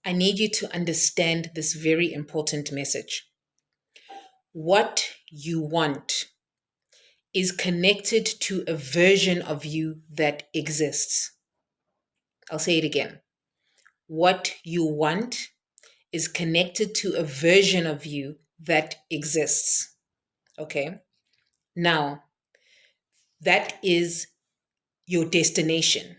I need you to understand this very important message. What you want is connected to a version of you that exists. I'll say it again. What you want is connected to a version of you that exists. Okay? Now, that is your destination.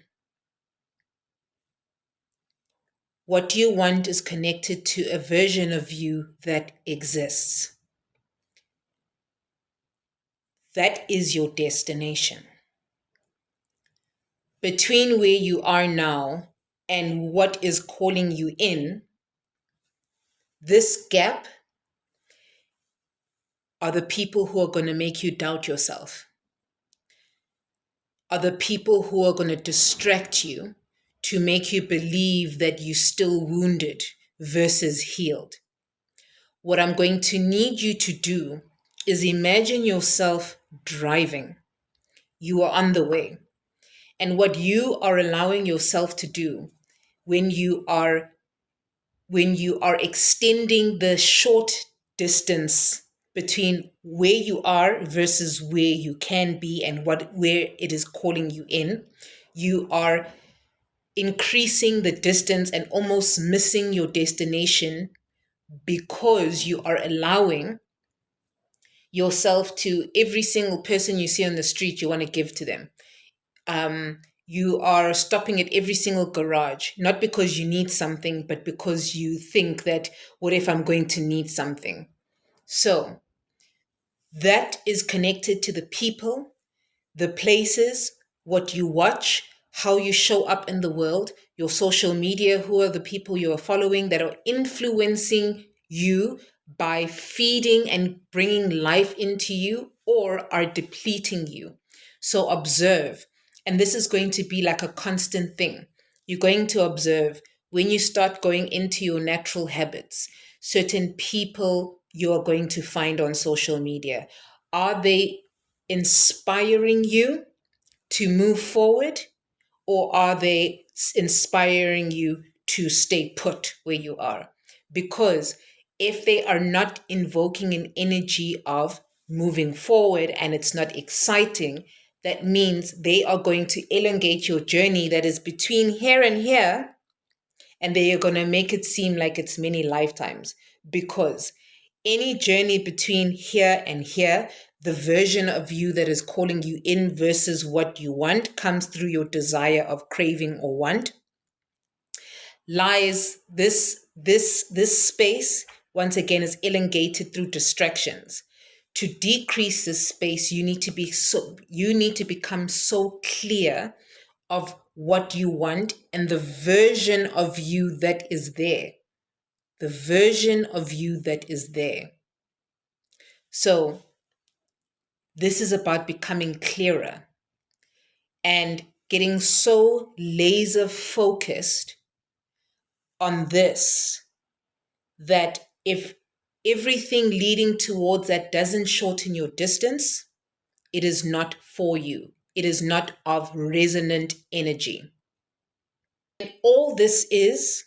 What you want is connected to a version of you that exists. That is your destination. Between where you are now and what is calling you in, this gap are the people who are going to make you doubt yourself, are the people who are going to distract you to make you believe that you're still wounded versus healed. What I'm going to need you to do is imagine yourself driving. You are on the way. And what you are allowing yourself to do when you are extending the short distance between where you are versus where you can be and where it is calling you in, you are increasing the distance and almost missing your destination because you are allowing yourself to every single person you see on the street you want to give to them. You are stopping at every single garage, not because you need something, but because you think that, what if I'm going to need something? So that is connected to the people, the places, what you watch, how you show up in the world, your social media, who are the people you are following that are influencing you by feeding and bringing life into you or are depleting you. So observe. And this is going to be like a constant thing. You're going to observe when you start going into your natural habits, certain people you are going to find on social media. Are they inspiring you to move forward, or are they inspiring you to stay put where you are? Because if they are not invoking an energy of moving forward and it's not exciting, that means they are going to elongate your journey that is between here and here, and they are going to make it seem like it's many lifetimes. Because any journey between here and here, the version of you that is calling you in versus what you want comes through your desire of craving or want. Lies this space once again is elongated through distractions. To decrease this space, you need to become so clear of what you want and the version of you that is there. The version of you that is there. So this is about becoming clearer and getting so laser focused on this that if everything leading towards that doesn't shorten your distance, it is not for you. It is not of resonant energy. And all this is,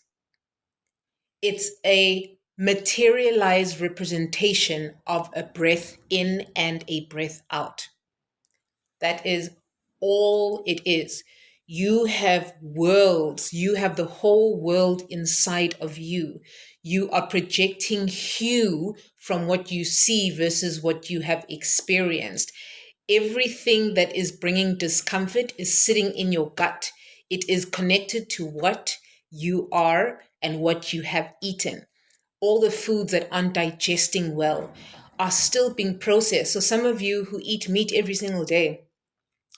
it's a materialized representation of a breath in and a breath out. That is all it is. You have worlds. You have the whole world inside of you. You are projecting hue from what you see versus what you have experienced. Everything that is bringing discomfort is sitting in your gut. It is connected to what you are and what you have eaten. All the foods that aren't digesting well are still being processed. So some of you who eat meat every single day,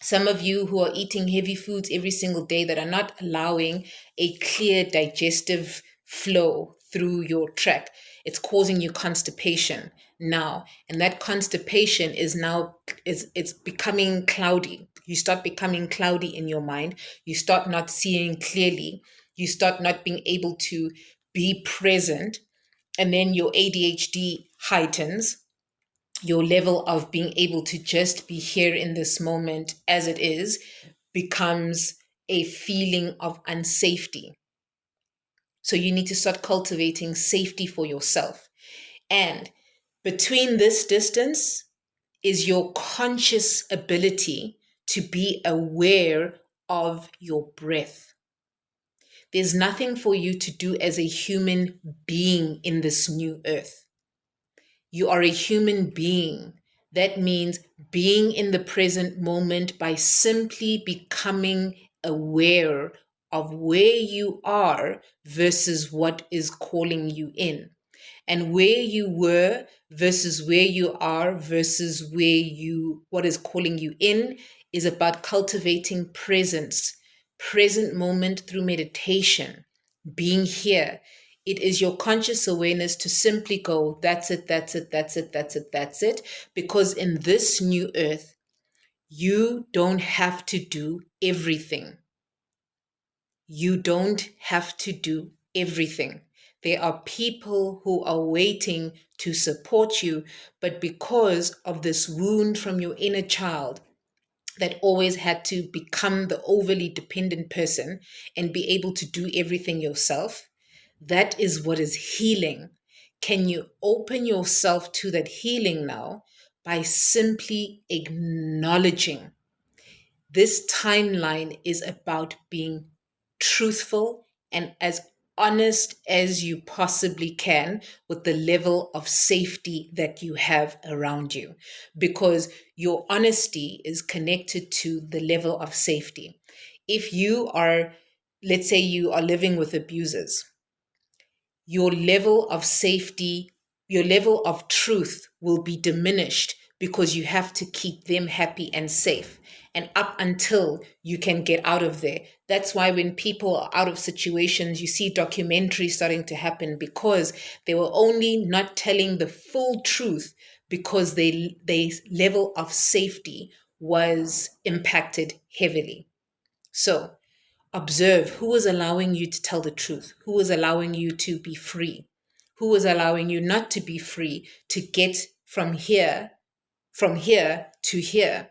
some of you who are eating heavy foods every single day that are not allowing a clear digestive flow through your tract. It's causing you constipation now. And that constipation is now, it's becoming cloudy. You start becoming cloudy in your mind. You start not seeing clearly. You start not being able to be present. And then your ADHD heightens, your level of being able to just be here in this moment as it is becomes a feeling of unsafety. So you need to start cultivating safety for yourself. And between this distance is your conscious ability to be aware of your breath. There's nothing for you to do as a human being in this new earth. You are a human being. That means being in the present moment by simply becoming aware of where you are versus what is calling you in, and where you were versus where you are versus what is calling you in is about cultivating present moment through meditation, being here. It is your conscious awareness to simply go, that's it, that's it, that's it, that's it, that's it. Because in this new earth, you don't have to do everything. You don't have to do everything. There are people who are waiting to support you, but because of this wound from your inner child that always had to become the overly dependent person and be able to do everything yourself, that is what is healing. Can you open yourself to that healing now by simply acknowledging? This timeline is about being truthful and as honest as you possibly can with the level of safety that you have around you, because your honesty is connected to the level of safety. If you are, let's say, you are living with abusers, your level of safety, your level of truth will be diminished because you have to keep them happy and safe. And up until you can get out of there. That's why when people are out of situations, you see documentaries starting to happen because they were only not telling the full truth because their level of safety was impacted heavily. So observe who is allowing you to tell the truth, who is allowing you to be free, who is allowing you not to be free to get from here to here.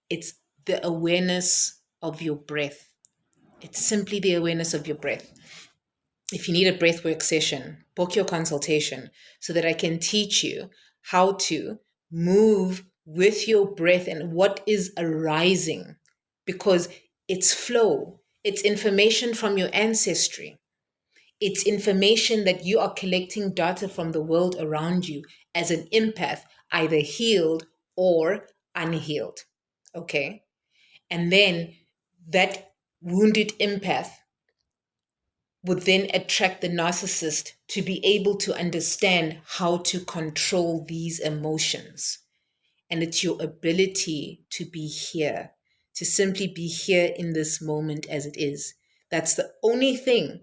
It's the awareness of your breath. It's simply the awareness of your breath. If you need a breathwork session, book your consultation so that I can teach you how to move with your breath and what is arising, because it's flow, it's information from your ancestry. It's information that you are collecting data from the world around you as an empath, either healed or unhealed. Okay? And then that wounded empath would then attract the narcissist to be able to understand how to control these emotions. And it's your ability to be here, to simply be here in this moment as it is. That's the only thing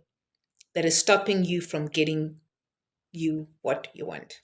that is stopping you from getting you what you want.